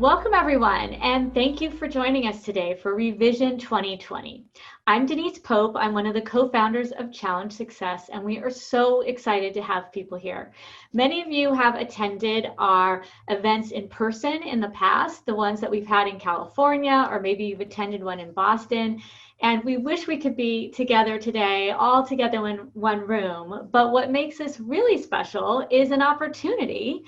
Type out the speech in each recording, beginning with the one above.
Welcome everyone, and thank you for joining us today for reVISION 2020. I'm Denise Pope. I'm one of the co-founders of Challenge Success, and we are so excited to have people here. Many of you have attended our events in person in the past, the ones that we've had in California, or maybe you've attended one in Boston. And we wish we could be together today, all together in one room. But what makes this really special is an opportunity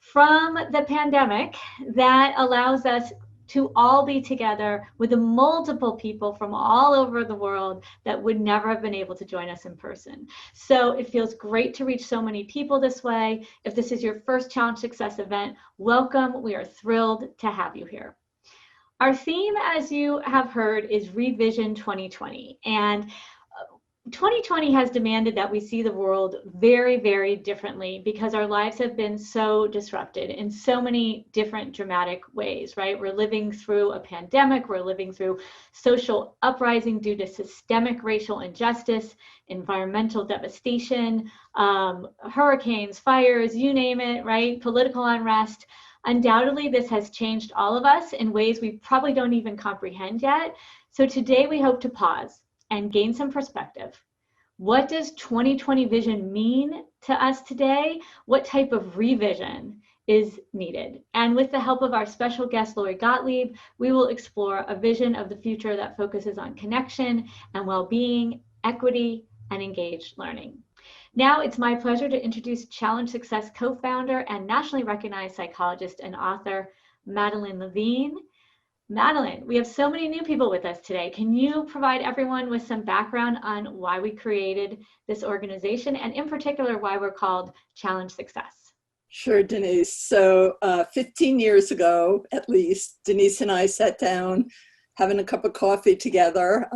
from the pandemic that allows us to all be together with the multiple people from all over the world that would never have been able to join us in person. So it feels great to reach so many people this way. If this is your first Challenge Success event, welcome. We are thrilled to have you here. Our theme, as you have heard, is reVISION 2020. And 2020 has demanded that we see the world very, very differently because our lives have been so disrupted in so many different dramatic ways, right? We're living through a pandemic, we're living through social uprising due to systemic racial injustice, environmental devastation, hurricanes, fires, you name it, right? Political unrest. Undoubtedly, this has changed all of us in ways we probably don't even comprehend yet. So today we hope to pause and gain some perspective. What does 2020 vision mean to us today? What type of revision is needed? And with the help of our special guest, Lori Gottlieb, we will explore a vision of the future that focuses on connection and well-being, equity, and engaged learning. Now it's my pleasure to introduce Challenge Success co-founder and nationally recognized psychologist and author, Madeline Levine. Madeline, we have so many new people with us today. Can you provide everyone with some background on why we created this organization and in particular why we're called Challenge Success? Sure, Denise. So 15 years ago, at least, Denise and I sat down having a cup of coffee together.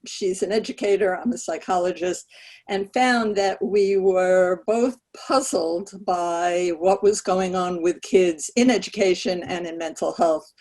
She's an educator, I'm a psychologist, and found that we were both puzzled by what was going on with kids in education and in mental health.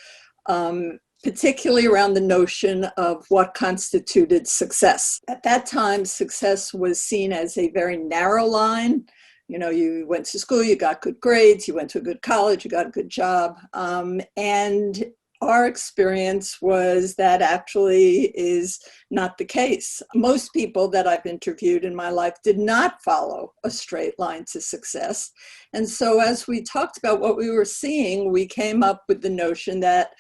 Particularly around the notion of what constituted success. At that time, success was seen as a very narrow line. You know, you went to school, you got good grades, you went to a good college, you got a good job. And our experience was that actually is not the case. Most people that I've interviewed in my life did not follow a straight line to success. And so as we talked about what we were seeing, we came up with the notion that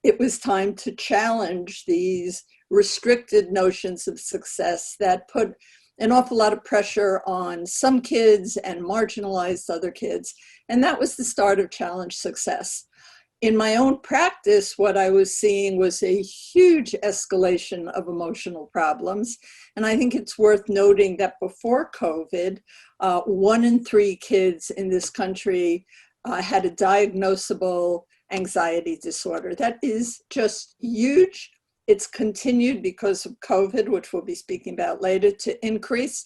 it was time to challenge these restricted notions of success that put an awful lot of pressure on some kids and marginalized other kids. And that was the start of Challenge Success. In my own practice, what I was seeing was a huge escalation of emotional problems. And I think it's worth noting that before COVID, 1 in 3 kids in this country had a diagnosable anxiety disorder. That is just huge. It's continued because of COVID, which we'll be speaking about later, to increase.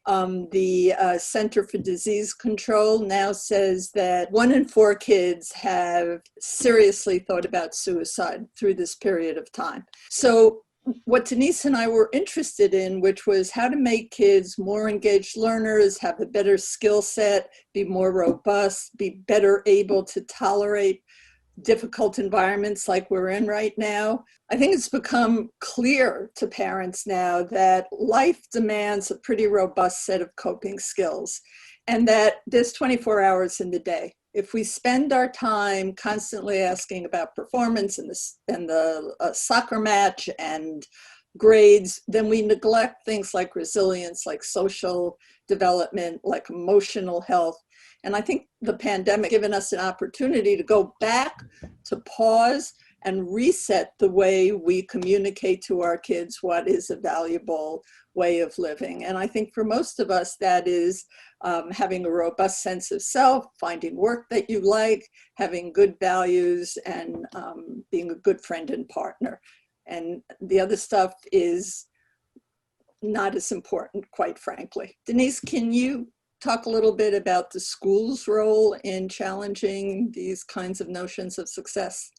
The Center for Disease Control now says that 1 in 4 kids have seriously thought about suicide through this period of time. So what Denise and I were interested in, which was how to make kids more engaged learners, have a better skill set, be more robust, be better able to tolerate difficult environments like we're in right now. I think it's become clear to parents now that life demands a pretty robust set of coping skills and that there's 24 hours in the day. If we spend our time constantly asking about performance and the soccer match and grades, then we neglect things like resilience, like social development, like emotional health. And I think the pandemic given us an opportunity to go back, to pause and reset the way we communicate to our kids what is a valuable way of living. And I think for most of us, that is having a robust sense of self, finding work that you like, having good values, and being a good friend and partner. And the other stuff is not as important, quite frankly. Denise, can you talk a little bit about the school's role in challenging these kinds of notions of success?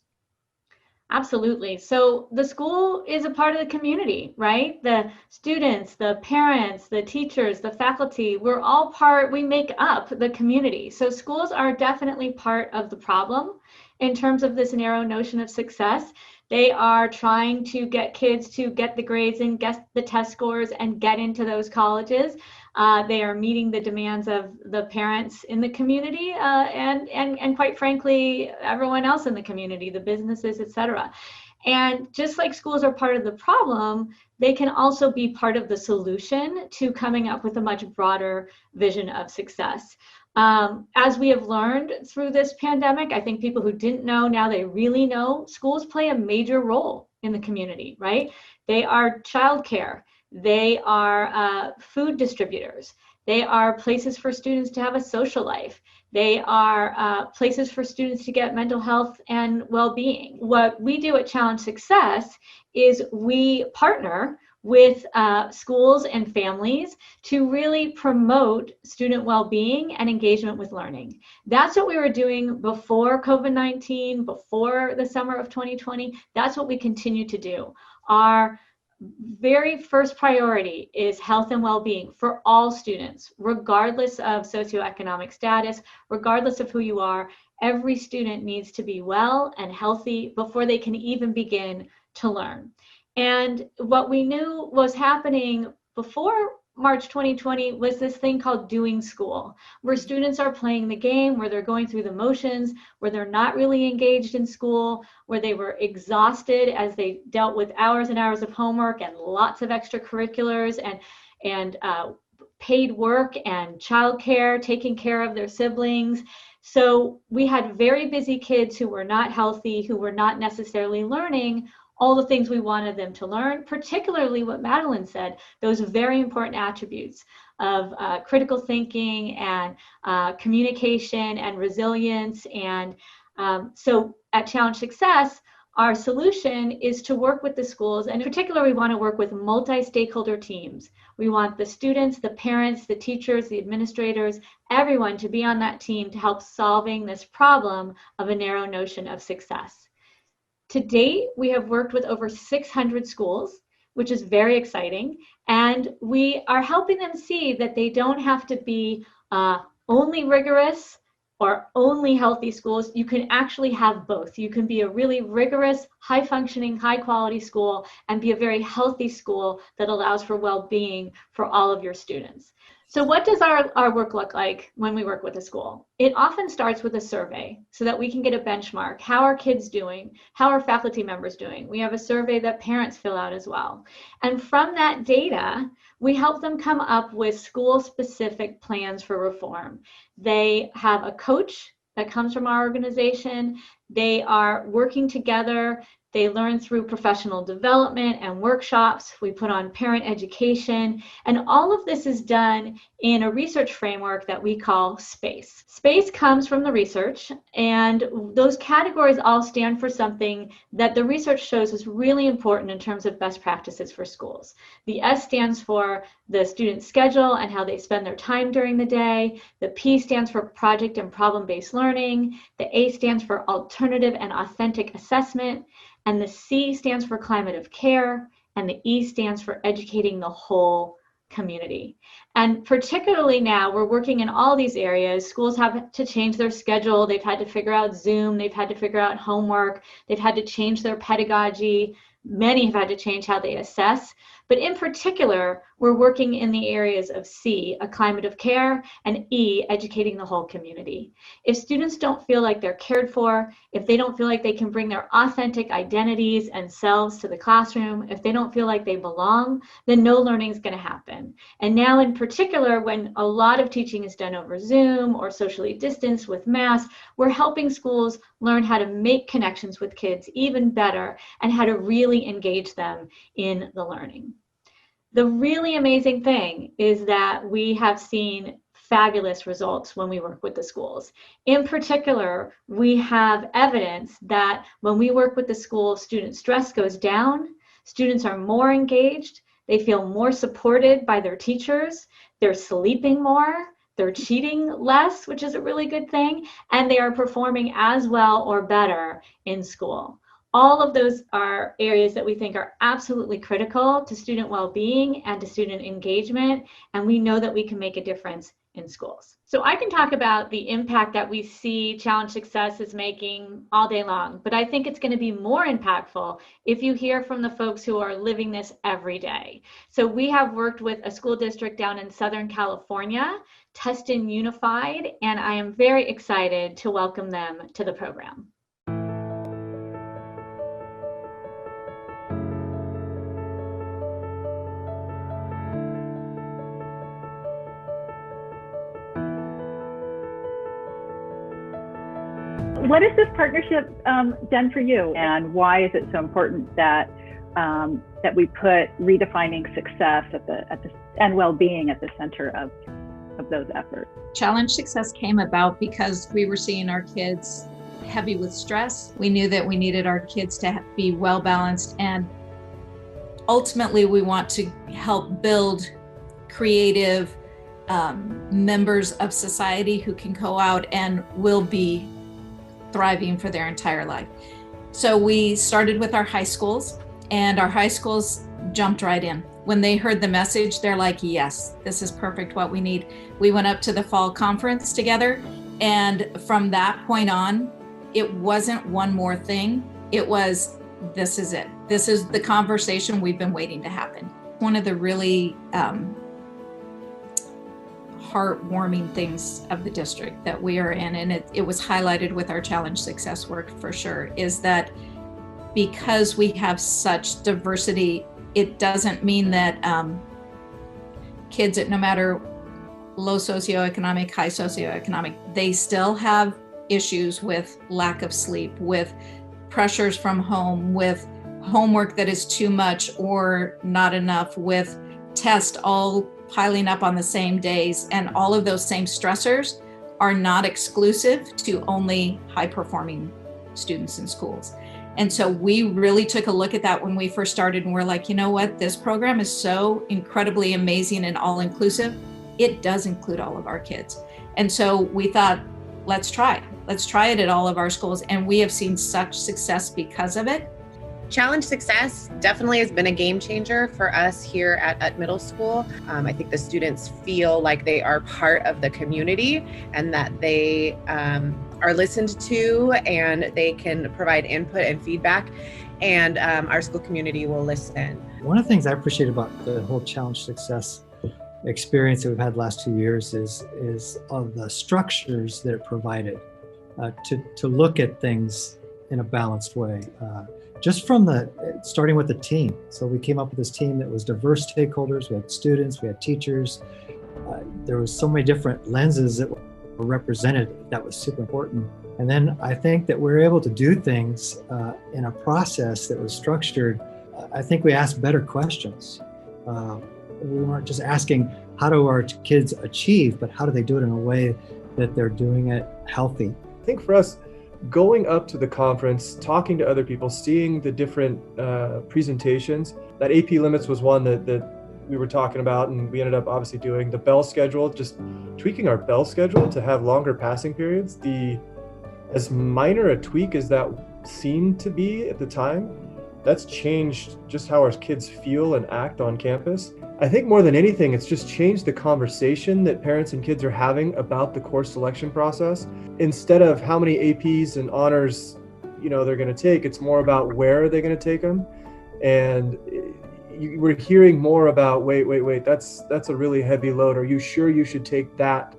Absolutely. So the school is a part of the community, right? The students, the parents, the teachers, the faculty, we're all part, we make up the community. So schools are definitely part of the problem in terms of this narrow notion of success. They are trying to get kids to get the grades and get the test scores and get into those colleges. They are meeting the demands of the parents in the community and quite frankly, everyone else in the community, the businesses, etc. And just like schools are part of the problem, they can also be part of the solution to coming up with a much broader vision of success. As we have learned through this pandemic, I think people who didn't know, now they really know, schools play a major role in the community, right? They are childcare, they are food distributors, they are places for students to have a social life, they are places for students to get mental health and well-being. What we do at Challenge Success is we partner with schools and families to really promote student well-being and engagement with learning. That's what we were doing before COVID-19, before the summer of 2020. That's what we continue to do. Our very first priority is health and well-being for all students, regardless of socioeconomic status, regardless of who you are. Every student needs to be well and healthy before they can even begin to learn. And what we knew was happening before March 2020 was this thing called doing school, where students are playing the game, where they're going through the motions, where they're not really engaged in school, where they were exhausted as they dealt with hours and hours of homework and lots of extracurriculars and paid work and childcare, taking care of their siblings. So we had very busy kids who were not healthy, who were not necessarily learning all the things we wanted them to learn, particularly what Madeline said, those very important attributes of critical thinking and communication and resilience. And so at Challenge Success, our solution is to work with the schools, and in particular, we want to work with multi-stakeholder teams. We want the students, the parents, the teachers, the administrators, everyone to be on that team to help solving this problem of a narrow notion of success. To date, we have worked with over 600 schools, which is very exciting. And we are helping them see that they don't have to be only rigorous or only healthy schools. You can actually have both. You can be a really rigorous, high-functioning, high-quality school and be a very healthy school that allows for well-being for all of your students. So what does our work look like when we work with a school? It often starts with a survey so that we can get a benchmark. How are kids doing? How are faculty members doing? We have a survey that parents fill out as well. And from that data, we help them come up with school-specific plans for reform. They have a coach that comes from our organization. They are working together. They learn through professional development and workshops. We put on parent education, and all of this is done in a research framework that we call SPACE. SPACE comes from the research, and those categories all stand for something that the research shows is really important in terms of best practices for schools. The S stands for the student schedule and how they spend their time during the day. The P stands for project and problem-based learning. The A stands for alternative and authentic assessment. And the C stands for climate of care, and the E stands for educating the whole community. And particularly now, we're working in all these areas. Schools have to change their schedule. They've had to figure out Zoom. They've had to figure out homework. They've had to change their pedagogy. Many have had to change how they assess. But in particular, we're working in the areas of C, a climate of care, and E, educating the whole community. If students don't feel like they're cared for, if they don't feel like they can bring their authentic identities and selves to the classroom, if they don't feel like they belong, then no learning is going to happen. And now in particular, when a lot of teaching is done over Zoom or socially distanced with masks, we're helping schools learn how to make connections with kids even better and how to really engage them in the learning. The really amazing thing is that we have seen fabulous results when we work with the schools. In particular, we have evidence that when we work with the school, student stress goes down, students are more engaged, they feel more supported by their teachers, they're sleeping more, they're cheating less, which is a really good thing, and they are performing as well or better in school. All of those are areas that we think are absolutely critical to student well-being and to student engagement, and we know that we can make a difference in schools. So I can talk about the impact that we see Challenge Success is making all day long, but I think it's going to be more impactful if you hear from the folks who are living this every day. So we have worked with a school district down in Southern California, Tustin Unified, and I am very excited to welcome them to the program. What has this partnership done for you, and why is it so important that that we put redefining success and well-being at the center of those efforts? Challenge Success came about because we were seeing our kids heavy with stress. We knew that we needed our kids to be well balanced, and ultimately we want to help build creative members of society who can go out and will be thriving for their entire life. So we started with our high schools, and our high schools jumped right in. When they heard the message, they're like, yes, this is perfect, what we need. We went up to the fall conference together, and from that point on, it wasn't one more thing. It was, this is it. This is the conversation we've been waiting to happen. One of the really heartwarming things of the district that we are in, and it was highlighted with our Challenge Success work for sure, is that because we have such diversity, it doesn't mean that kids at no matter low socioeconomic, high socioeconomic, they still have issues with lack of sleep, with pressures from home, with homework that is too much or not enough, with tests all piling up on the same days, and all of those same stressors are not exclusive to only high-performing students in schools. And so we really took a look at that when we first started, and we're like, you know what, this program is so incredibly amazing and all-inclusive. It does include all of our kids. And so we thought, let's try it at all of our schools, and we have seen such success because of it. Challenge Success definitely has been a game changer for us here at middle school. I think the students feel like they are part of the community and that they are listened to, and they can provide input and feedback, and our school community will listen. One of the things I appreciate about the whole Challenge Success experience that we've had the last 2 years is of the structures that it provided to look at things in a balanced way. Just from starting with the team. So we came up with this team that was diverse stakeholders. We had students, we had teachers. There was so many different lenses that were represented. That was super important. And then I think that we're able to do things in a process that was structured. I think we asked better questions. We weren't just asking, how do our kids achieve, but how do they do it in a way that they're doing it healthy? I think for us, going up to the conference, talking to other people, seeing the different presentations, that AP limits was one that we were talking about, and we ended up obviously doing the bell schedule, just tweaking our bell schedule to have longer passing periods. As minor a tweak as that seemed to be at the time, that's changed just how our kids feel and act on campus. I think more than anything, it's just changed the conversation that parents and kids are having about the course selection process. Instead of how many APs and honors, they're going to take, it's more about where are they going to take them. And we're hearing more about, wait, that's a really heavy load. Are you sure you should take that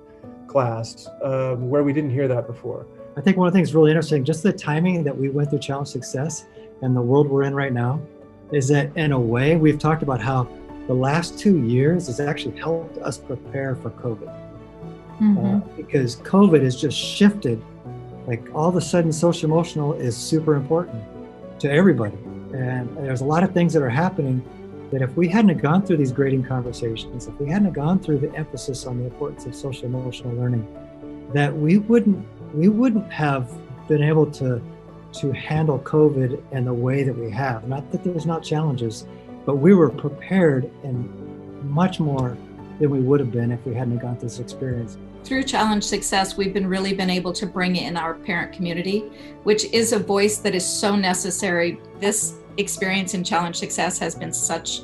class? Where we didn't hear that before. I think one of the things really interesting, just the timing that we went through Challenge Success and the world we're in right now, is that in a way, we've talked about how the last 2 years has actually helped us prepare for COVID. Because COVID has just shifted. Like all of a sudden, social emotional is super important to everybody. And there's a lot of things that are happening that if we hadn't gone through these grading conversations, if we hadn't gone through the emphasis on the importance of social emotional learning, that we wouldn't have been able to handle COVID in the way that we have. Not that there's not challenges, but we were prepared and much more than we would have been if we hadn't gone through this experience. Through Challenge Success, we've really been able to bring in our parent community, which is a voice that is so necessary. This experience in Challenge Success has been such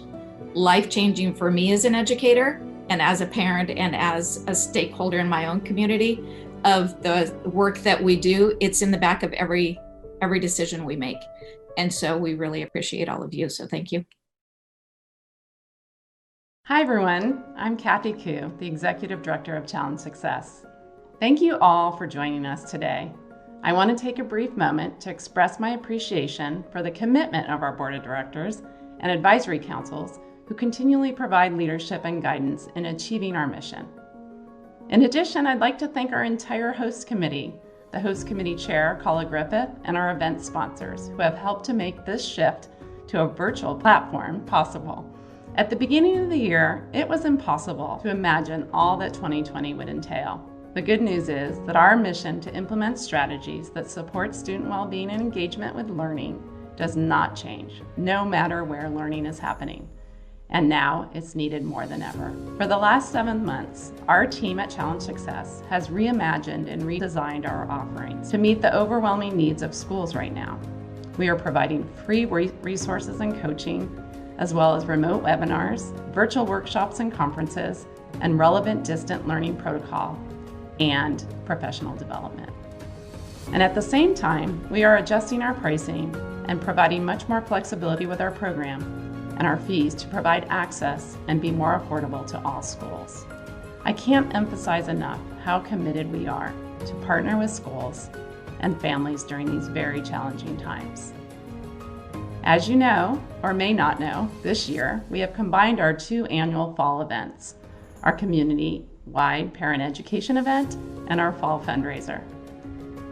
life-changing for me as an educator, and as a parent and as a stakeholder in my own community of the work that we do, it's in the back of every decision we make. And so we really appreciate all of you. So thank you. Hi everyone, I'm Kathy Koo, the Executive Director of Challenge Success. Thank you all for joining us today. I want to take a brief moment to express my appreciation for the commitment of our Board of Directors and Advisory Councils who continually provide leadership and guidance in achieving our mission. In addition, I'd like to thank our entire host committee, the host committee chair, Carla Griffith, and our event sponsors who have helped to make this shift to a virtual platform possible. At the beginning of the year, it was impossible to imagine all that 2020 would entail. The good news is that our mission to implement strategies that support student well-being and engagement with learning does not change, no matter where learning is happening. And now it's needed more than ever. For the last 7 months, our team at Challenge Success has reimagined and redesigned our offerings to meet the overwhelming needs of schools right now. We are providing free resources and coaching, as well as remote webinars, virtual workshops and conferences, and relevant distant learning protocol and professional development. And at the same time, we are adjusting our pricing and providing much more flexibility with our program and our fees to provide access and be more affordable to all schools. I can't emphasize enough how committed we are to partner with schools and families during these very challenging times. As you know, or may not know, this year we have combined our 2 annual fall events, our community-wide parent education event and our fall fundraiser.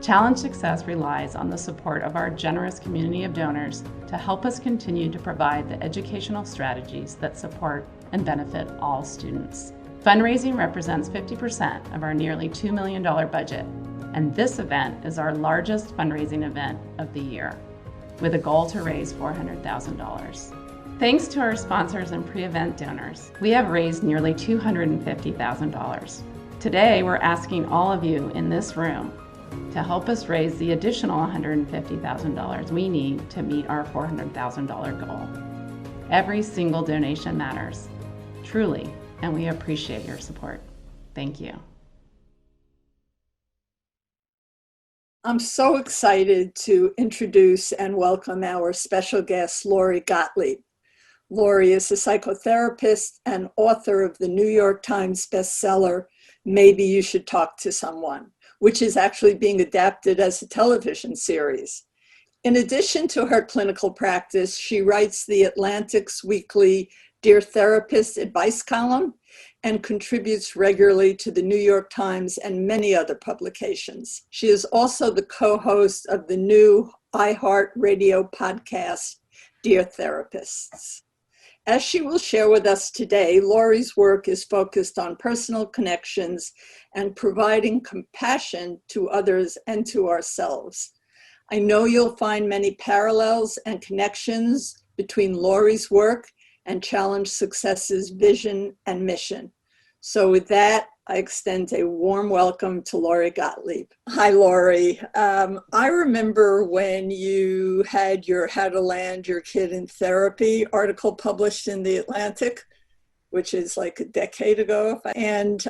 Challenge Success relies on the support of our generous community of donors to help us continue to provide the educational strategies that support and benefit all students. Fundraising represents 50% of our nearly $2 million budget, and this event is our largest fundraising event of the year, with a goal to raise $400,000. Thanks to our sponsors and pre-event donors, we have raised nearly $250,000. Today, we're asking all of you in this room to help us raise the additional $150,000 we need to meet our $400,000 goal. Every single donation matters, truly, and we appreciate your support. Thank you. I'm so excited to introduce and welcome our special guest, Lori Gottlieb. Lori is a psychotherapist and author of the New York Times bestseller, Maybe You Should Talk to Someone, which is actually being adapted as a television series. In addition to her clinical practice, she writes the Atlantic's weekly Dear Therapist advice column and contributes regularly to the New York Times and many other publications. She is also the co-host of the new iHeartRadio podcast, Dear Therapists. As she will share with us today, Lori's work is focused on personal connections and providing compassion to others and to ourselves. I know you'll find many parallels and connections between Lori's work and Challenge Success's vision and mission. So with that, I extend a warm welcome to Lori Gottlieb. Hi, Lori. I remember when you had your How to Land Your Kid in Therapy article published in the Atlantic, which is like a decade ago. And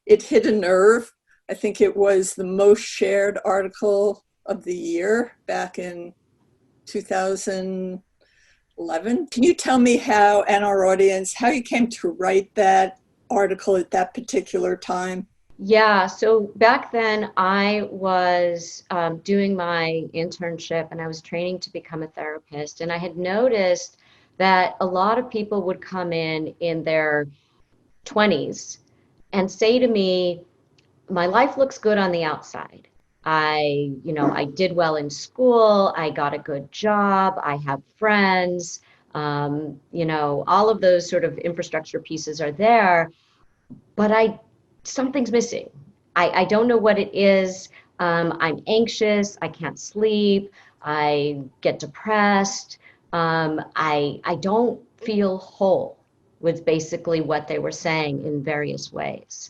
it hit a nerve. I think it was the most shared article of the year back in 2011. Can you tell me how, and our audience, how you came to write that article at that particular time? Yeah, so back then I was doing my internship and I was training to become a therapist. And I had noticed that a lot of people would come in their 20s and say to me, my life looks good on the outside. I did well in school. I got a good job. I have friends. All of those sort of infrastructure pieces are there, but something's missing. I don't know what it is. I'm anxious. I can't sleep. I get depressed. I don't feel whole, was basically what they were saying in various ways.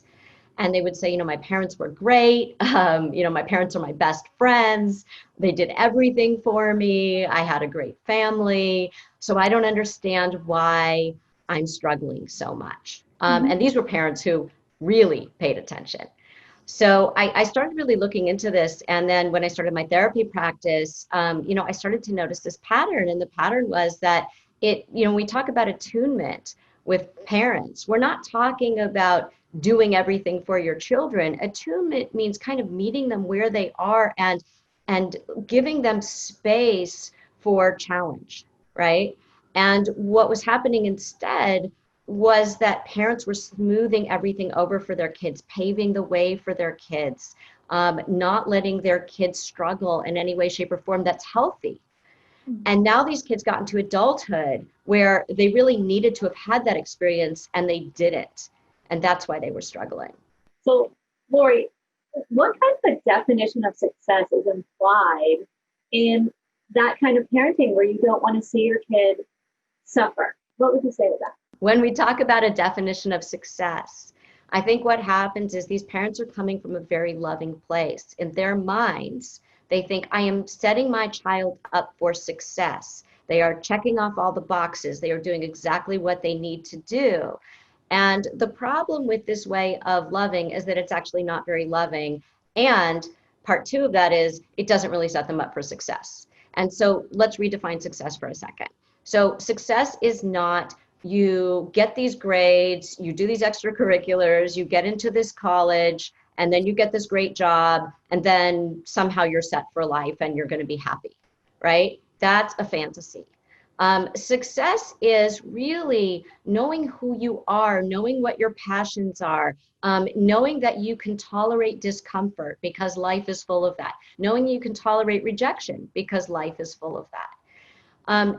And they would say, my parents were great. My parents are my best friends. They did everything for me. I had a great family. So I don't understand why I'm struggling so much. And these were parents who really paid attention. So I started really looking into this. And then when I started my therapy practice, I started to notice this pattern. And the pattern was that we talk about attunement with parents. We're not talking about doing everything for your children. Attunement means kind of meeting them where they are and giving them space for challenge, right? And what was happening instead was that parents were smoothing everything over for their kids, paving the way for their kids, not letting their kids struggle in any way, shape, or form that's healthy. And now these kids got into adulthood where they really needed to have had that experience and they didn't. And that's why they were struggling. So, Lori, what kind of definition of success is implied in that kind of parenting where you don't want to see your kid suffer? What would you say to that? When we talk about a definition of success, I think what happens is these parents are coming from a very loving place. In their minds, they think, I am setting my child up for success. They are checking off all the boxes. They are doing exactly what they need to do. And the problem with this way of loving is that it's actually not very loving. And part two of that is it doesn't really set them up for success. And so let's redefine success for a second. So success is not you get these grades, you do these extracurriculars, you get into this college, and then you get this great job, and then somehow you're set for life and you're going to be happy, right? That's a fantasy. Success is really knowing who you are, knowing what your passions are, knowing that you can tolerate discomfort because life is full of that, knowing you can tolerate rejection because life is full of that.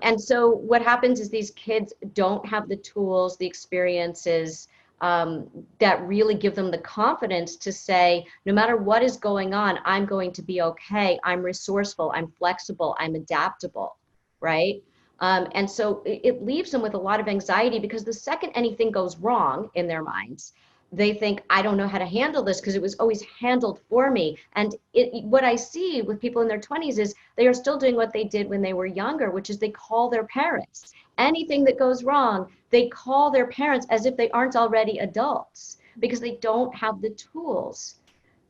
And so what happens is these kids don't have the tools, the experiences that really give them the confidence to say, no matter what is going on, I'm going to be okay. I'm resourceful, I'm flexible, I'm adaptable, right? And so it leaves them with a lot of anxiety because the second anything goes wrong in their minds, they think, I don't know how to handle this because it was always handled for me. And what I see with people in their 20s is they are still doing what they did when they were younger, which is they call their parents. Anything that goes wrong, they call their parents as if they aren't already adults because they don't have the tools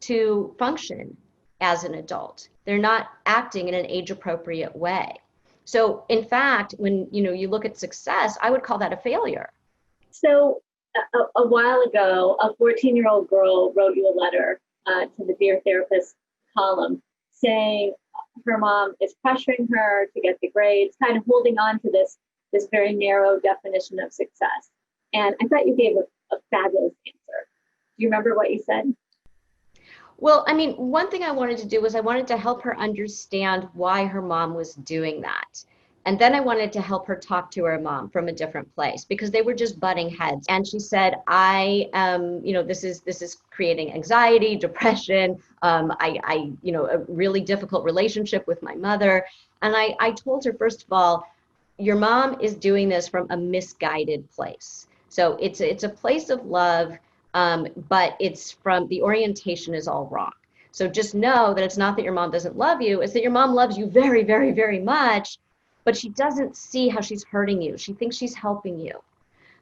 to function as an adult. They're not acting in an age-appropriate way. So in fact, when you look at success, I would call that a failure. So a while ago, a 14-year-old girl wrote you a letter to the Dear Therapist column saying her mom is pressuring her to get the grades, kind of holding on to this very narrow definition of success. And I thought you gave a fabulous answer. Do you remember what you said? Well, I mean, one thing I wanted to do was I wanted to help her understand why her mom was doing that. And then I wanted to help her talk to her mom from a different place because they were just butting heads. And she said, I am, this is creating anxiety, depression, a really difficult relationship with my mother. And I told her, first of all, your mom is doing this from a misguided place. So it's a place of love, but it's from the orientation is all wrong. So just know that it's not that your mom doesn't love you, it's that your mom loves you very, very, very much, but she doesn't see how she's hurting you. She thinks she's helping you.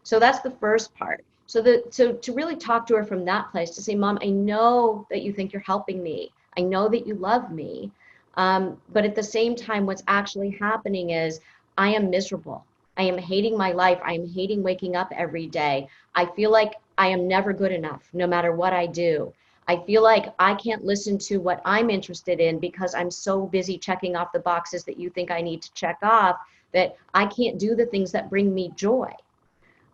So that's the first part. So to really talk to her from that place, to say, Mom, I know that you think you're helping me. I know that you love me. But at the same time, what's actually happening is I am miserable. I am hating my life. I am hating waking up every day. I feel like I am never good enough, no matter what I do. I feel like I can't listen to what I'm interested in because I'm so busy checking off the boxes that you think I need to check off that I can't do the things that bring me joy.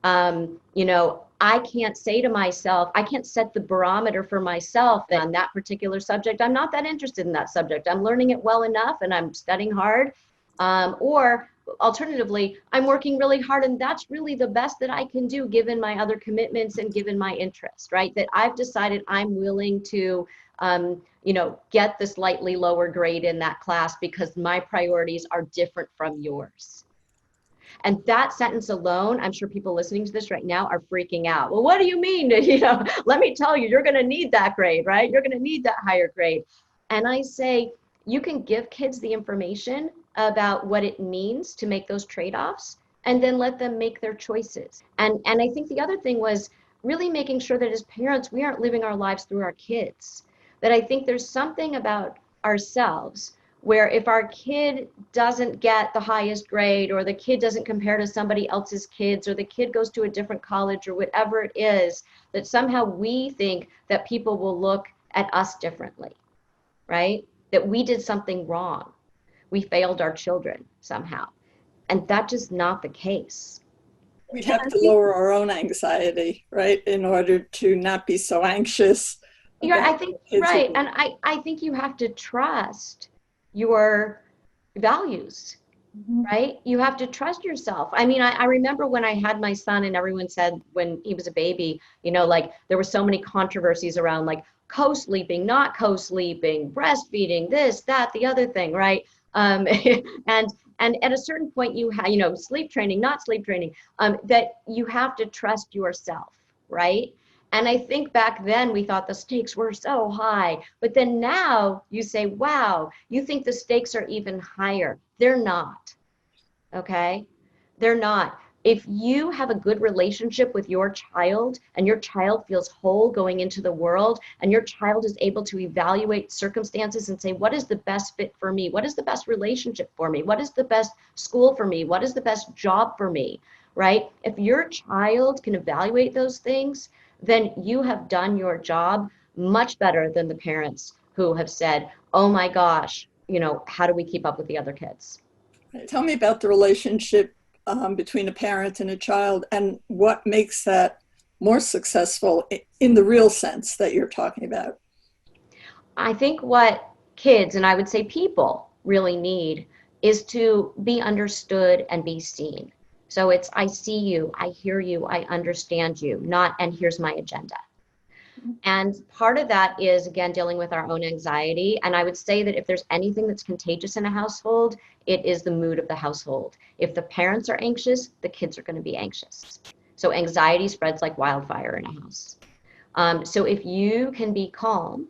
I can't say to myself, I can't set the barometer for myself on that particular subject. I'm not that interested in that subject. I'm learning it well enough and I'm studying hard. Or alternatively, I'm working really hard and that's really the best that I can do given my other commitments and given my interest, right? That I've decided I'm willing to, get the slightly lower grade in that class because my priorities are different from yours. And that sentence alone, I'm sure people listening to this right now are freaking out. Well, what do you mean? Let me tell you, you're going to need that grade, right? You're going to need that higher grade. And I say, you can give kids the information about what it means to make those trade-offs and then let them make their choices. And I think the other thing was really making sure that as parents, we aren't living our lives through our kids. That I think there's something about ourselves where if our kid doesn't get the highest grade, or the kid doesn't compare to somebody else's kids, or the kid goes to a different college, or whatever it is, that somehow we think that people will look at us differently, right? That we did something wrong. We failed our children somehow. And that's just not the case. We'd have to lower our own anxiety, right, in order to not be so anxious. Yeah, I think, right. And I think you have to trust your values, right? You have to trust yourself. I mean, I remember when I had my son, and everyone said when he was a baby, you know, like there were so many controversies around like co-sleeping, not co-sleeping, breastfeeding, this, that, the other thing, right? And at a certain point you have, you know, sleep training, not sleep training, that you have to trust yourself, right? And I think back then we thought the stakes were so high, but then now you say, wow, you think the stakes are even higher. They're not, okay? They're not. If you have a good relationship with your child and your child feels whole going into the world, and your child is able to evaluate circumstances and say, what is the best fit for me? What is the best relationship for me? What is the best school for me? What is the best job for me, right? If your child can evaluate those things, then you have done your job much better than the parents who have said, oh my gosh, you know, how do we keep up with the other kids? Tell me about the relationship between a parent and a child, and what makes that more successful in the real sense that you're talking about. I think what kids, and I would say people, really need is to be understood and be seen. So it's, I see you, I hear you, I understand you, not, and here's my agenda. And part of that is, again, dealing with our own anxiety. And I would say that if there's anything that's contagious in a household, it is the mood of the household. If the parents are anxious, the kids are going to be anxious. So anxiety spreads like wildfire in a house. So if you can be calm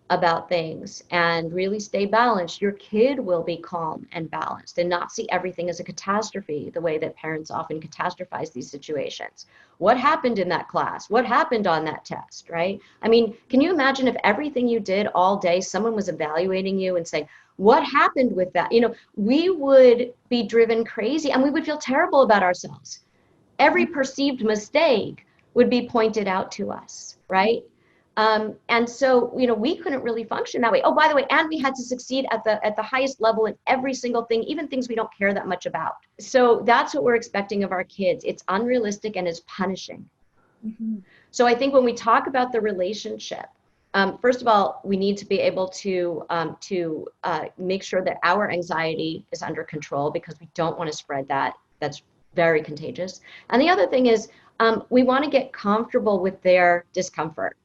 about things and really stay balanced, your kid will be calm and balanced and not see everything as a catastrophe, the way that parents often catastrophize these situations. What happened in that class? What happened on that test, right? I mean, can you imagine if everything you did all day, someone was evaluating you and saying, what happened with that? You know, we would be driven crazy and we would feel terrible about ourselves. Every perceived mistake would be pointed out to us, right? And so, you know, we couldn't really function that way. Oh, by the way, and we had to succeed at the highest level in every single thing, even things we don't care that much about. So that's what we're expecting of our kids. It's unrealistic and it's punishing. Mm-hmm. So I think when we talk about the relationship, first of all, we need to be able to make sure that our anxiety is under control, because we don't want to spread that. That's very contagious. And the other thing is, we want to get comfortable with their discomfort.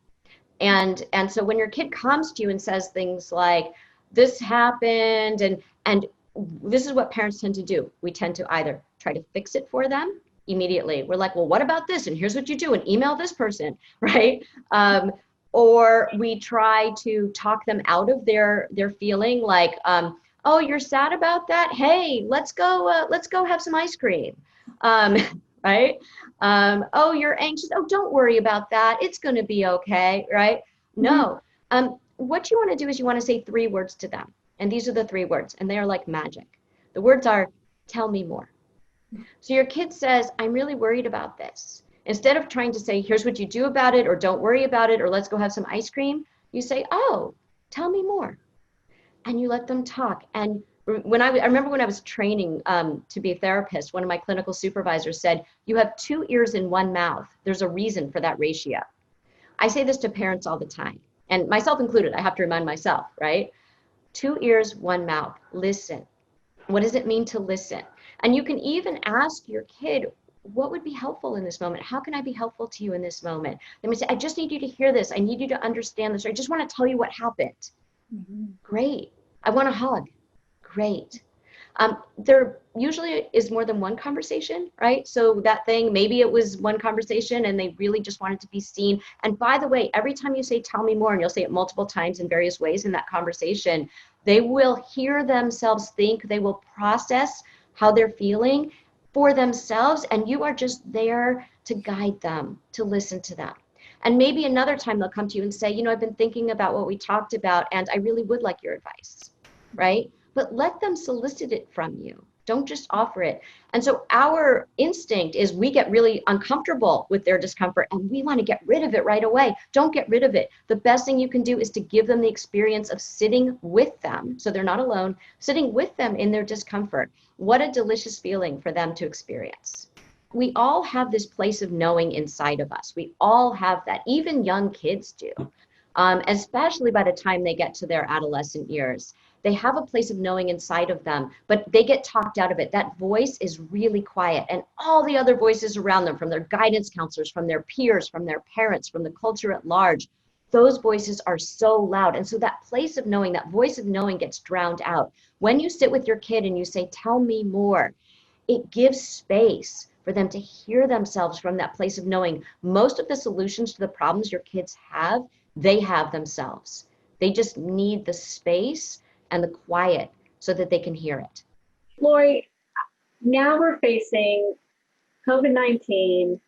And so when your kid comes to you and says things like, this happened, and this is what parents tend to do. We tend to either try to fix it for them immediately. We're like, well, what about this? And here's what you do, and email this person, right? Or we try to talk them out of their feeling, like, oh, you're sad about that? Hey, let's go have some ice cream. Right? Oh, you're anxious. Oh, don't worry about that. It's going to be okay, right? No. What you want to do is you want to say 3 words to them. And these are the 3 words, and they are like magic. The words are, tell me more. So your kid says, I'm really worried about this. Instead of trying to say, here's what you do about it, or don't worry about it, or let's go have some ice cream, you say, oh, tell me more. And you let them talk. And I remember when I was training to be a therapist, one of my clinical supervisors said, you have 2 ears in 1 mouth. There's a reason for that ratio. I say this to parents all the time, and myself included. I have to remind myself, right? 2 ears, 1 mouth. Listen. What does it mean to listen? And you can even ask your kid, what would be helpful in this moment? How can I be helpful to you in this moment? They may say, I just need you to hear this. I need you to understand this. Or I just want to tell you what happened. Mm-hmm. Great. I want a hug. Great. There usually is more than one conversation, right? So that thing, maybe it was one conversation and they really just wanted to be seen. And by the way, every time you say, tell me more, and you'll say it multiple times in various ways in that conversation, they will hear themselves think, they will process how they're feeling. for themselves, and you are just there to guide them, to listen to them. And maybe another time they'll come to you and say, I've been thinking about what we talked about, and I really would like your advice, right? But let them solicit it from you. Don't just offer it. And so our instinct is we get really uncomfortable with their discomfort and we want to get rid of it right away. Don't get rid of it. The best thing you can do is to give them the experience of sitting with them, so they're not alone, sitting with them in their discomfort. What a delicious feeling for them to experience. We all have this place of knowing inside of us. We all have that. Even young kids do, especially by the time they get to their adolescent years. They have a place of knowing inside of them, but they get talked out of it. That voice is really quiet, and all the other voices around them, from their guidance counselors, from their peers, from their parents, from the culture at large, those voices are so loud. And so that place of knowing, that voice of knowing gets drowned out. When you sit with your kid and you say, tell me more, it gives space for them to hear themselves from that place of knowing. Most of the solutions to the problems your kids have, they have themselves. They just need the space and the quiet so that they can hear it. Lori, now we're facing COVID-19,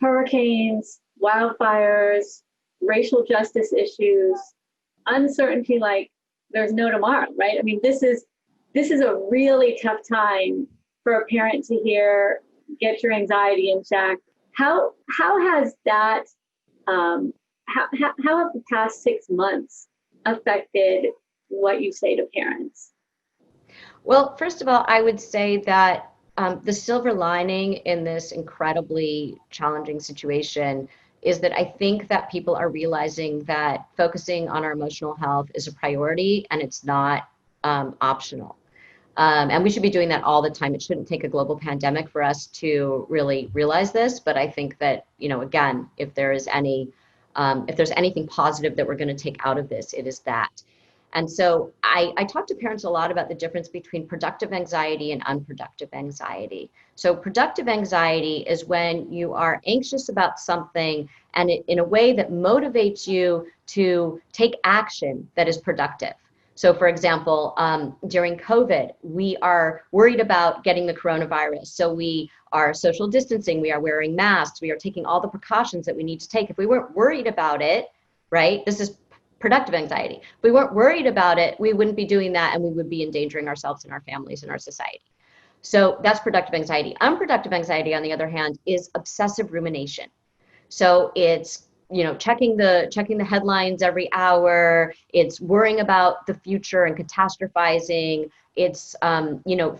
hurricanes, wildfires, racial justice issues, uncertainty like there's no tomorrow, right? I mean, this is a really tough time for a parent to hear, get your anxiety in check. How has that, how have the past 6 months affected what you say to parents? Well, first of all, I would say that the silver lining in this incredibly challenging situation is that I think that people are realizing that focusing on our emotional health is a priority and it's not optional. And we should be doing that all the time. It shouldn't take a global pandemic for us to really realize this. But I think that, again, if there's anything positive that we're going to take out of this, it is that. And so I talk to parents a lot about the difference between productive anxiety and unproductive anxiety. So productive anxiety is when you are anxious about something and in a way that motivates you to take action that is productive. So for example, during COVID, we are worried about getting the coronavirus. So we are social distancing, we are wearing masks, we are taking all the precautions that we need to take. If we weren't worried about it, right, this is productive anxiety. If we weren't worried about it, we wouldn't be doing that and we would be endangering ourselves and our families and our society. So that's productive anxiety. Unproductive anxiety, on the other hand, is obsessive rumination. So it's checking the headlines every hour. It's worrying about the future and catastrophizing. It's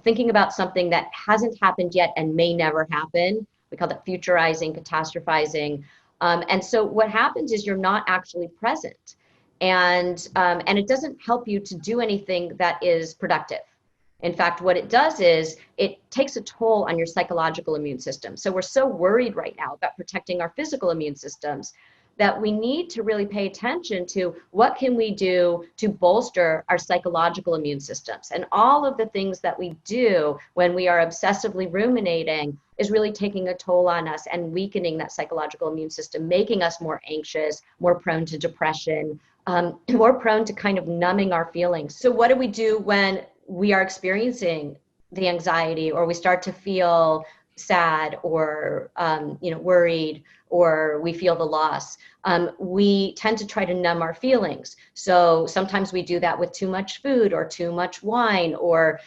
thinking about something that hasn't happened yet and may never happen. We call that futurizing, catastrophizing. And so what happens is you're not actually present, and it doesn't help you to do anything that is productive. In fact, what it does is it takes a toll on your psychological immune system. So we're so worried right now about protecting our physical immune systems that we need to really pay attention to what can we do to bolster our psychological immune systems. And all of the things that we do when we are obsessively ruminating is really taking a toll on us and weakening that psychological immune system, making us more anxious, more prone to depression, more prone to kind of numbing our feelings. So what do we do when we are experiencing the anxiety, or we start to feel sad or worried, or we feel the loss? We tend to try to numb our feelings. So sometimes we do that with too much food or too much wine, or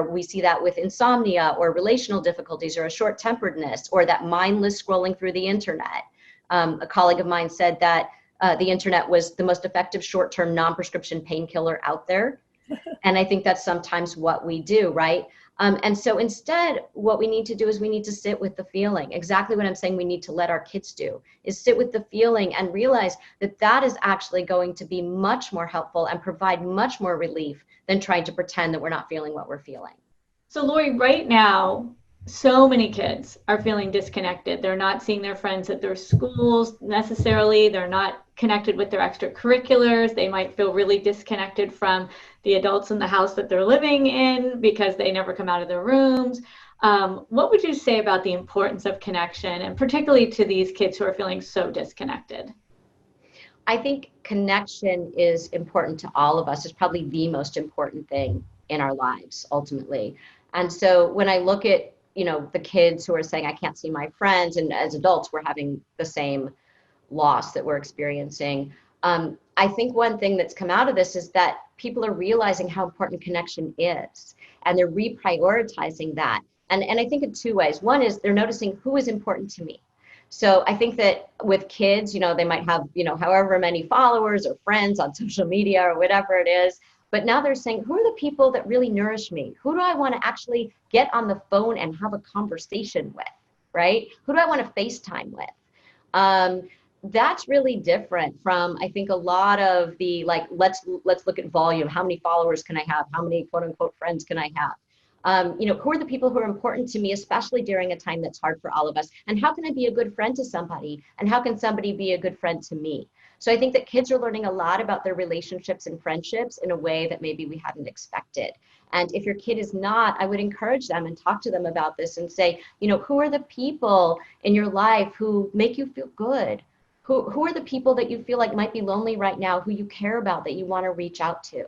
we see that with insomnia or relational difficulties or a short-temperedness or that mindless scrolling through the internet. A colleague of mine said that the internet was the most effective short-term non-prescription painkiller out there. And I think that's sometimes what we do, right? And so instead, what we need to do is we need to sit with the feeling. Exactly what I'm saying we need to let our kids do is sit with the feeling and realize that that is actually going to be much more helpful and provide much more relief than trying to pretend that we're not feeling what we're feeling. So Lori, right now, so many kids are feeling disconnected. They're not seeing their friends at their schools necessarily. They're not connected with their extracurriculars. They might feel really disconnected from the adults in the house that they're living in because they never come out of their rooms. What would you say about the importance of connection, and particularly to these kids who are feeling so disconnected? I think connection is important to all of us. It's probably the most important thing in our lives, ultimately. And so when I look at, the kids who are saying, I can't see my friends, and as adults, we're having the same loss that we're experiencing. I think one thing that's come out of this is that people are realizing how important connection is, and they're reprioritizing that. And I think in two ways. One is they're noticing who is important to me. So I think that with kids, they might have, however many followers or friends on social media or whatever it is. But now they're saying, who are the people that really nourish me? Who do I want to actually get on the phone and have a conversation with, right? Who do I want to FaceTime with? That's really different from, I think, a lot of the, like, let's look at volume. How many followers can I have? How many quote unquote friends can I have? Who are the people who are important to me, especially during a time that's hard for all of us? And how can I be a good friend to somebody? And how can somebody be a good friend to me? So I think that kids are learning a lot about their relationships and friendships in a way that maybe we hadn't expected. And if your kid is not, I would encourage them and talk to them about this and say, who are the people in your life who make you feel good? Who are the people that you feel like might be lonely right now, who you care about, that you want to reach out to?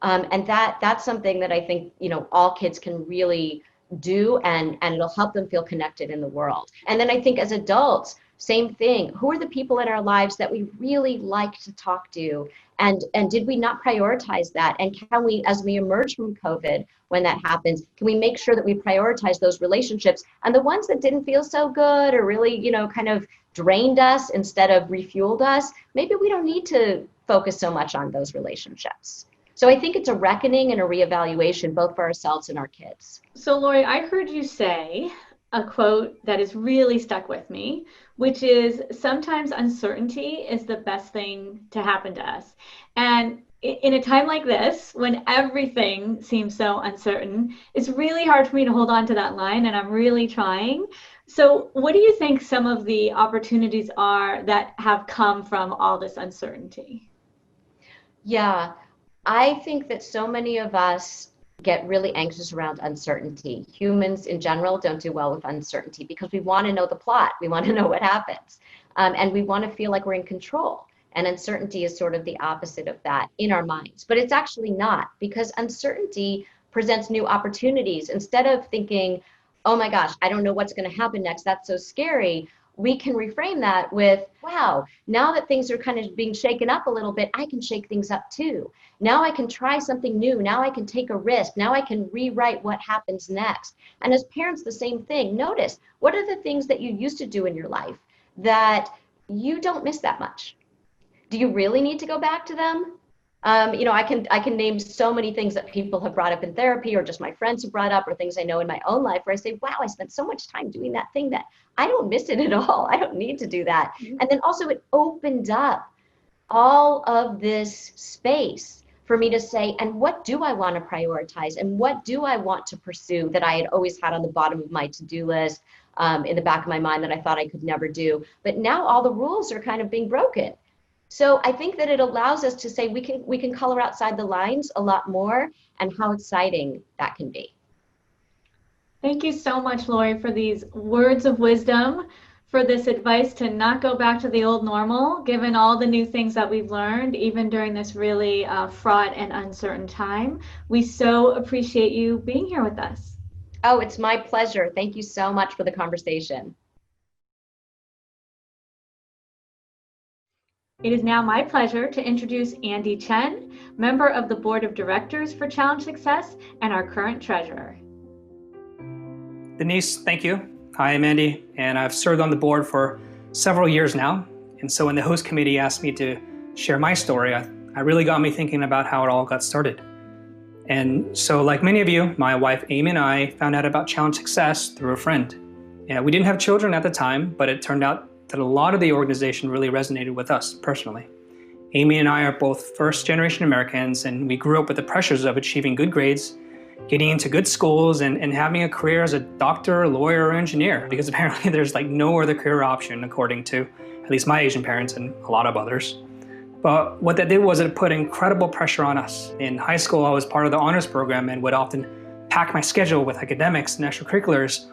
And that's something that I think, all kids can really do, and it'll help them feel connected in the world. And then I think as adults, same thing. Who are the people in our lives that we really like to talk to? And did we not prioritize that? And can we, as we emerge from COVID, when that happens, can we make sure that we prioritize those relationships? And the ones that didn't feel so good or really, kind of drained us instead of refueled us, maybe we don't need to focus so much on those relationships. So I think it's a reckoning and a reevaluation, both for ourselves and our kids. So Lori, I heard you say a quote that has really stuck with me, which is, sometimes uncertainty is the best thing to happen to us. And in a time like this, when everything seems so uncertain, it's really hard for me to hold on to that line, and I'm really trying. So what do you think some of the opportunities are that have come from all this uncertainty? Yeah, I think that so many of us get really anxious around uncertainty. Humans in general don't do well with uncertainty because we want to know the plot. We want to know what happens. And we want to feel like we're in control. And uncertainty is sort of the opposite of that in our minds. But it's actually not, because uncertainty presents new opportunities. Instead of thinking, oh my gosh, I don't know what's going to happen next, that's so scary, we can reframe that with, wow, now that things are kind of being shaken up a little bit, I can shake things up too. Now I can try something new. Now I can take a risk. Now I can rewrite what happens next. And as parents, the same thing. Notice, what are the things that you used to do in your life that you don't miss that much? Do you really need to go back to them? I can name so many things that people have brought up in therapy, or just my friends have brought up, or things I know in my own life where I say, wow, I spent so much time doing that thing that I don't miss it at all. I don't need to do that. And then also it opened up all of this space for me to say, and what do I want to prioritize? And what do I want to pursue that I had always had on the bottom of my to-do list, in the back of my mind, that I thought I could never do. But now all the rules are kind of being broken. So I think that it allows us to say we can color outside the lines a lot more, and how exciting that can be. Thank you so much, Lori, for these words of wisdom, for this advice to not go back to the old normal, given all the new things that we've learned, even during this really fraught and uncertain time. We so appreciate you being here with us. Oh, it's my pleasure. Thank you so much for the conversation. It is now my pleasure to introduce Andy Chen, member of the Board of Directors for Challenge Success and our current treasurer. Denise, thank you. Hi, I'm Andy, and I've served on the board for several years now. And so when the host committee asked me to share my story, I really got me thinking about how it all got started. And so like many of you, my wife Amy and I found out about Challenge Success through a friend. Yeah, we didn't have children at the time, but it turned out that a lot of the organization really resonated with us personally. Amy and I are both first-generation Americans, and we grew up with the pressures of achieving good grades, getting into good schools, and having a career as a doctor, lawyer, or engineer, because apparently there's like no other career option according to at least my Asian parents and a lot of others. But what that did was it put incredible pressure on us. In high school, I was part of the honors program and would often pack my schedule with academics and extracurriculars,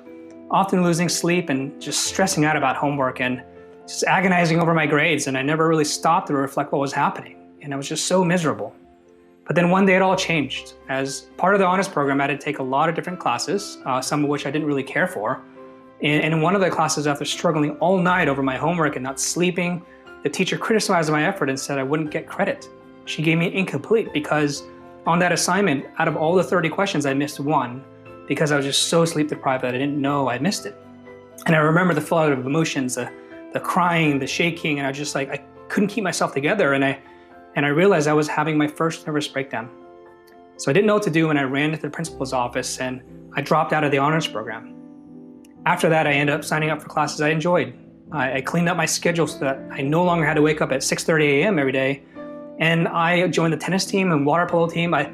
often losing sleep and just stressing out about homework and just agonizing over my grades. And I never really stopped to reflect what was happening. And I was just so miserable. But then one day it all changed. As part of the honors program, I had to take a lot of different classes, some of which I didn't really care for. And in one of the classes, after struggling all night over my homework and not sleeping, the teacher criticized my effort and said I wouldn't get credit. She gave me incomplete because on that assignment, out of all the 30 questions, I missed one because I was just so sleep deprived that I didn't know I missed it. And I remember the flood of emotions, the crying, the shaking, and I couldn't keep myself together. And I realized I was having my first nervous breakdown. So I didn't know what to do, and I ran to the principal's office and I dropped out of the honors program. After that, I ended up signing up for classes I enjoyed. I cleaned up my schedule so that I no longer had to wake up at 6:30 a.m. every day. And I joined the tennis team and water polo team. I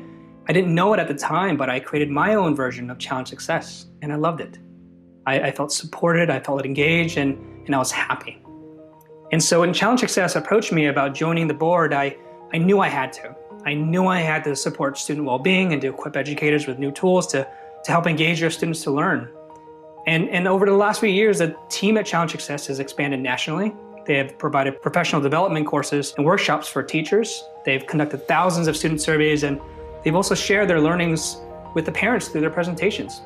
didn't know it at the time, but I created my own version of Challenge Success, and I loved it. I felt supported, I felt engaged, and I was happy. And so when Challenge Success approached me about joining the board, I knew I had to. I knew I had to support student well-being and to equip educators with new tools to help engage their students to learn. And over the last few years, the team at Challenge Success has expanded nationally. They have provided professional development courses and workshops for teachers. They've conducted thousands of student surveys, and they've also shared their learnings with the parents through their presentations.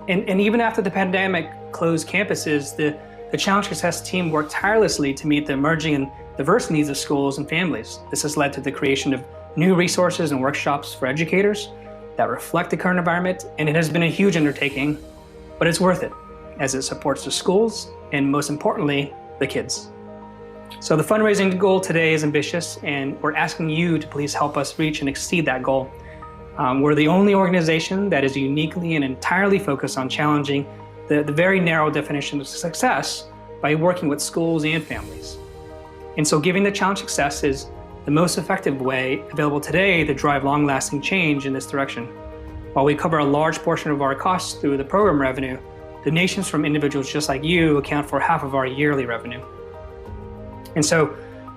And even after the pandemic closed campuses, the Challenge Success team worked tirelessly to meet the emerging and diverse needs of schools and families. This has led to the creation of new resources and workshops for educators that reflect the current environment, and it has been a huge undertaking, but it's worth it as it supports the schools and, most importantly, the kids. So the fundraising goal today is ambitious, and we're asking you to please help us reach and exceed that goal. We're the only organization that is uniquely and entirely focused on challenging the very narrow definition of success by working with schools and families. And so giving the Challenge Success is the most effective way available today to drive long-lasting change in this direction. While we cover a large portion of our costs through the program revenue, donations from individuals just like you account for half of our yearly revenue. And so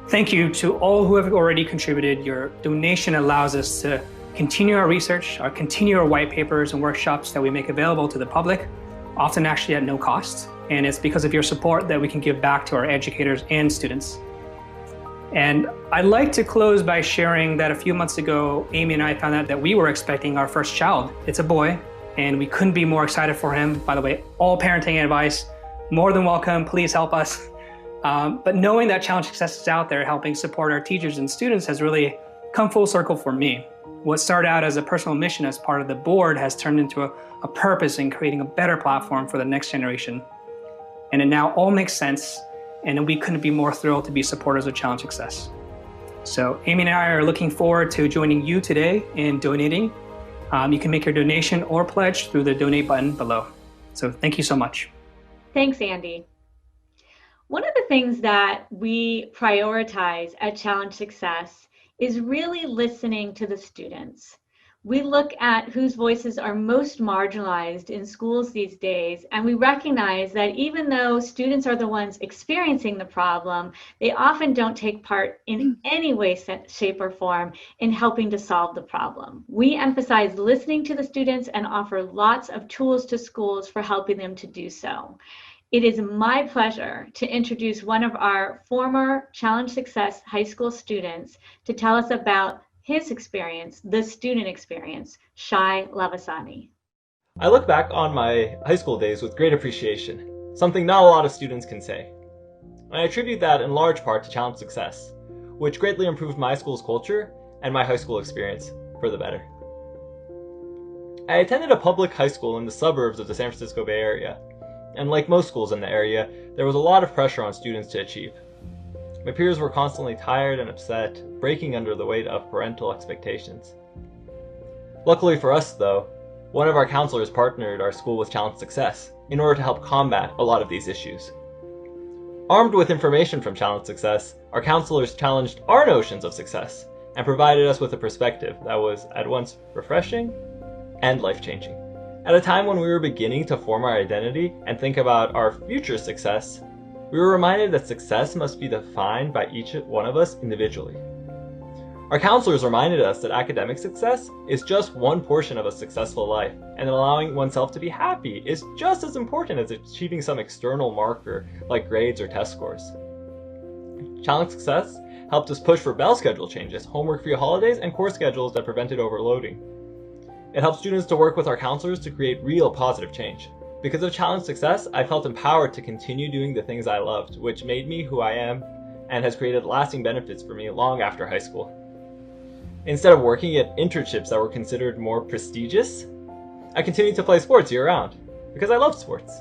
thank you to all who have already contributed. Your donation allows us to continue our research, continue our white papers and workshops that we make available to the public, often actually at no cost. And it's because of your support that we can give back to our educators and students. And I'd like to close by sharing that a few months ago, Amy and I found out that we were expecting our first child. It's a boy, and we couldn't be more excited for him. By the way, all parenting advice, more than welcome, please help us. But knowing that Challenge Success is out there helping support our teachers and students has really come full circle for me. What started out as a personal mission as part of the board has turned into a purpose in creating a better platform for the next generation. And it now all makes sense, and we couldn't be more thrilled to be supporters of Challenge Success. So Amy and I are looking forward to joining you today in donating. You can make your donation or pledge through the donate button below. So thank you so much. Thanks, Andy. One of the things that we prioritize at Challenge Success is really listening to the students. We look at whose voices are most marginalized in schools these days, and we recognize that even though students are the ones experiencing the problem, they often don't take part in any way, shape, or form in helping to solve the problem. We emphasize listening to the students and offer lots of tools to schools for helping them to do so. It is my pleasure to introduce one of our former Challenge Success high school students to tell us about his experience, the student experience, Shai Lavasani. I look back on my high school days with great appreciation, something not a lot of students can say. I attribute that in large part to Challenge Success, which greatly improved my school's culture and my high school experience for the better. I attended a public high school in the suburbs of the San Francisco Bay Area, and like most schools in the area, there was a lot of pressure on students to achieve. My peers were constantly tired and upset, breaking under the weight of parental expectations. Luckily for us, though, one of our counselors partnered our school with Challenge Success in order to help combat a lot of these issues. Armed with information from Challenge Success, our counselors challenged our notions of success and provided us with a perspective that was at once refreshing and life-changing. At a time when we were beginning to form our identity and think about our future success, we were reminded that success must be defined by each one of us individually. Our counselors reminded us that academic success is just one portion of a successful life, and allowing oneself to be happy is just as important as achieving some external marker like grades or test scores. Challenge Success helped us push for bell schedule changes, homework-free holidays, and course schedules that prevented overloading. It helped students to work with our counselors to create real positive change. Because of Challenge Success, I felt empowered to continue doing the things I loved, which made me who I am and has created lasting benefits for me long after high school. Instead of working at internships that were considered more prestigious, I continued to play sports year-round because I love sports.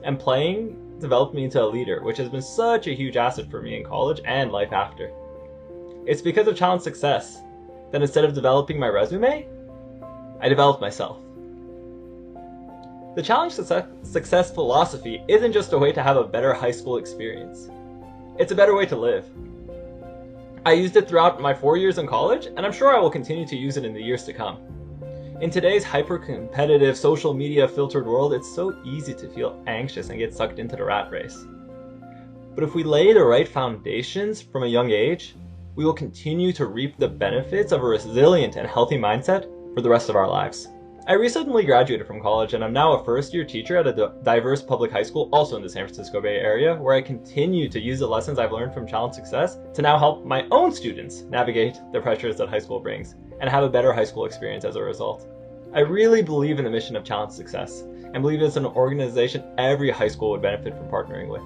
And playing developed me into a leader, which has been such a huge asset for me in college and life after. It's because of Challenge Success that instead of developing my resume, I developed myself. The Challenge Success philosophy isn't just a way to have a better high school experience. It's a better way to live. I used it throughout my 4 years in college, and I'm sure I will continue to use it in the years to come. In today's hyper-competitive, social media filtered world, it's so easy to feel anxious and get sucked into the rat race. But if we lay the right foundations from a young age, we will continue to reap the benefits of a resilient and healthy mindset for the rest of our lives. I recently graduated from college and I'm now a first-year teacher at a diverse public high school also in the San Francisco Bay Area, where I continue to use the lessons I've learned from Challenge Success to now help my own students navigate the pressures that high school brings and have a better high school experience as a result. I really believe in the mission of Challenge Success and believe it's an organization every high school would benefit from partnering with.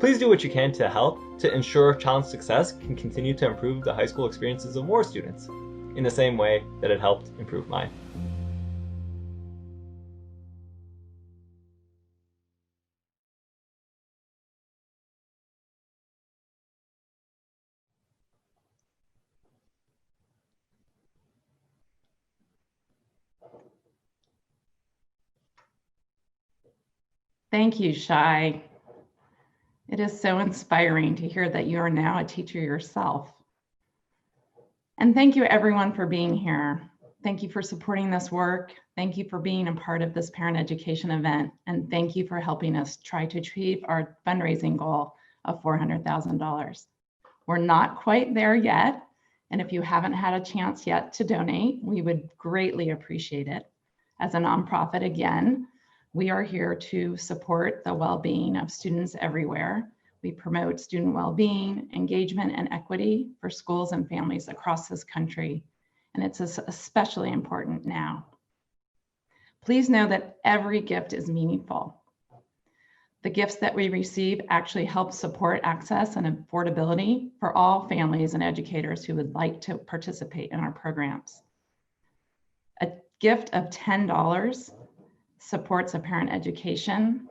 Please do what you can to help to ensure Challenge Success can continue to improve the high school experiences of more students in the same way that it helped improve mine. Thank you, Shai. It is so inspiring to hear that you are now a teacher yourself. And thank you everyone for being here. Thank you for supporting this work. Thank you for being a part of this parent education event. And thank you for helping us try to achieve our fundraising goal of $400,000. We're not quite there yet. And if you haven't had a chance yet to donate, we would greatly appreciate it. As a nonprofit, again, we are here to support the well-being of students everywhere. We promote student well-being, engagement, and equity for schools and families across this country, and it's especially important now. Please know that every gift is meaningful. The gifts that we receive actually help support access and affordability for all families and educators who would like to participate in our programs. A gift of $10 supports a parent education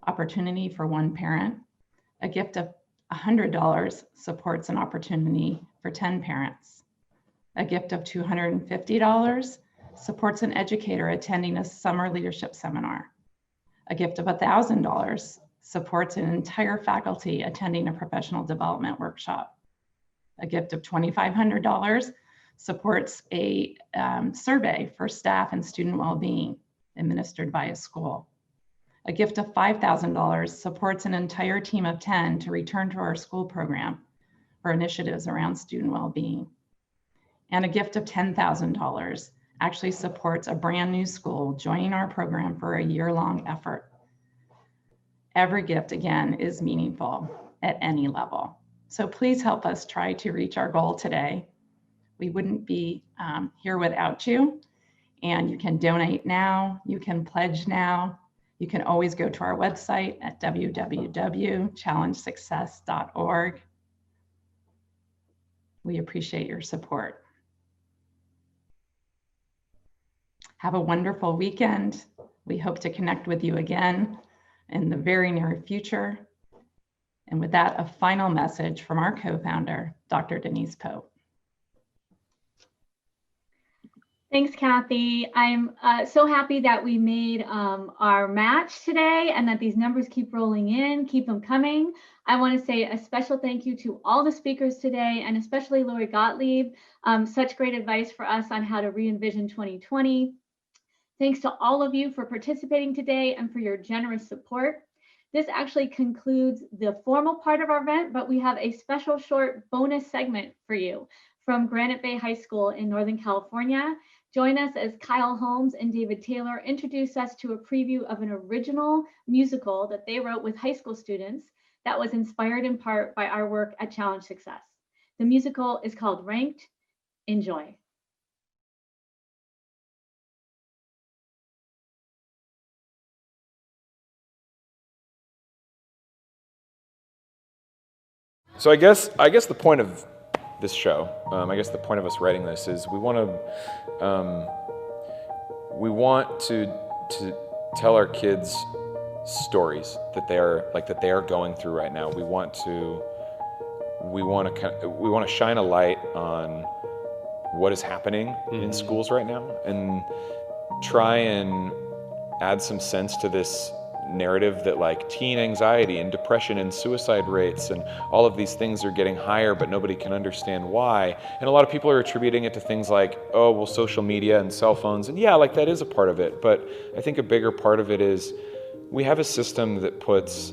opportunity for one parent. A gift of $100 supports an opportunity for 10 parents. A gift of $250 supports an educator attending a summer leadership seminar. A gift of $1,000 supports an entire faculty attending a professional development workshop. A gift of $2,500 supports a survey for staff and student well-being administered by a school. A gift of $5,000 supports an entire team of 10 to return to our school program for initiatives around student well-being. And a gift of $10,000 actually supports a brand new school joining our program for a year-long effort. Every gift, again, is meaningful at any level. So please help us try to reach our goal today. We wouldn't be here without you. And you can donate now, you can pledge now. You can always go to our website at www.challengesuccess.org. We appreciate your support. Have a wonderful weekend. We hope to connect with you again in the very near future. And with that, a final message from our co-founder, Dr. Denise Pope. Thanks, Kathy. I'm so happy that we made our match today and that these numbers keep rolling in, keep them coming. I want to say a special thank you to all the speakers today and especially Lori Gottlieb. Such great advice for us on how to re-envision 2020. Thanks to all of you for participating today and for your generous support. This actually concludes the formal part of our event, but we have a special short bonus segment for you from Granite Bay High School in Northern California. Join us as Kyle Holmes and David Taylor introduce us to a preview of an original musical that they wrote with high school students that was inspired in part by our work at Challenge Success. The musical is called Ranked. Enjoy. So I guess the point of this show, I guess the point of us writing this is we want to tell our kids stories that they are going through right now. We want to shine a light on what is happening in schools right now, and try and add some sense to this narrative that like teen anxiety and depression and suicide rates and all of these things are getting higher, but nobody can understand why. And a lot of people are attributing it to things like, oh, well, social media and cell phones. And yeah, like that is a part of it. But I think a bigger part of it is we have a system that puts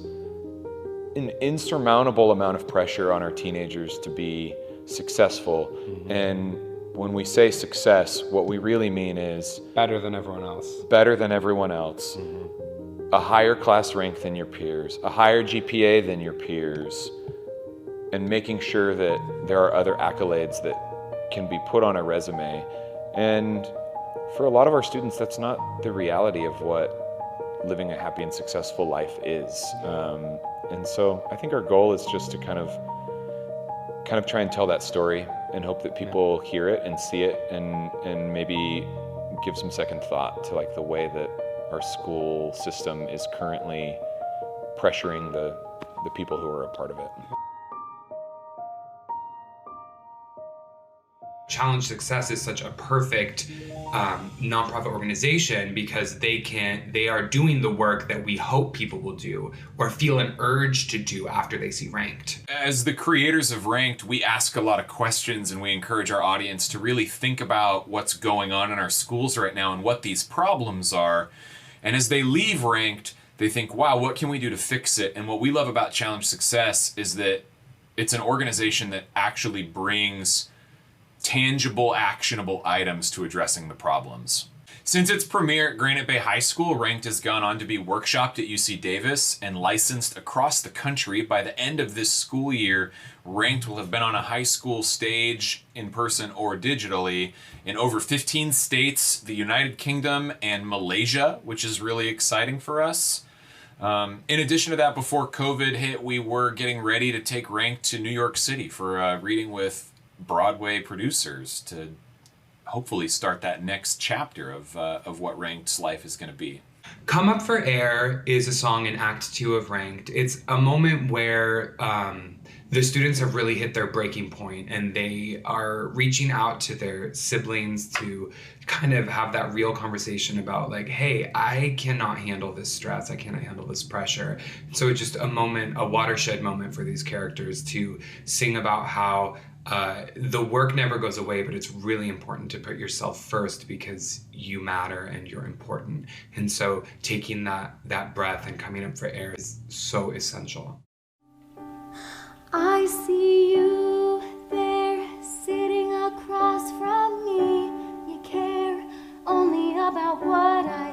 an insurmountable amount of pressure on our teenagers to be successful. And when we say success, what we really mean is better than everyone else. Better than everyone else. A higher class rank than your peers, a higher GPA than your peers, and making sure that there are other accolades that can be put on a resume. And for a lot of our students, that's not the reality of what living a happy and successful life is. And so I think our goal is just to kind of try and tell that story and hope that people hear it and see it and maybe give some second thought to like the way that our school system is currently pressuring the people who are a part of it. Challenge Success is such a perfect nonprofit organization because they are doing the work that we hope people will do or feel an urge to do after they see Ranked. As the creators of Ranked, we ask a lot of questions and we encourage our audience to really think about what's going on in our schools right now and what these problems are. And as they leave Ranked, they think, wow, what can we do to fix it? And what we love about Challenge Success is that it's an organization that actually brings tangible, actionable items to addressing the problems. Since its premiere at Granite Bay High School, Ranked has gone on to be workshopped at UC Davis and licensed across the country. By the end of this school year, Ranked will have been on a high school stage in person or digitally in over 15 states, the United Kingdom, and Malaysia, which is really exciting for us. In addition to that, before COVID hit, we were getting ready to take Ranked to New York City for a reading with Broadway producers to hopefully start that next chapter of what Ranked's life is going to be. Come Up for Air is a song in Act 2 of Ranked. It's a moment where the students have really hit their breaking point and they are reaching out to their siblings to kind of have that real conversation about like, hey, I cannot handle this stress. I cannot handle this pressure. So it's just a moment, a watershed moment for these characters to sing about how the work never goes away, but it's really important to put yourself first because you matter and you're important. And so taking that breath and coming up for air is so essential. I see you there, sitting across from me. You care only about what I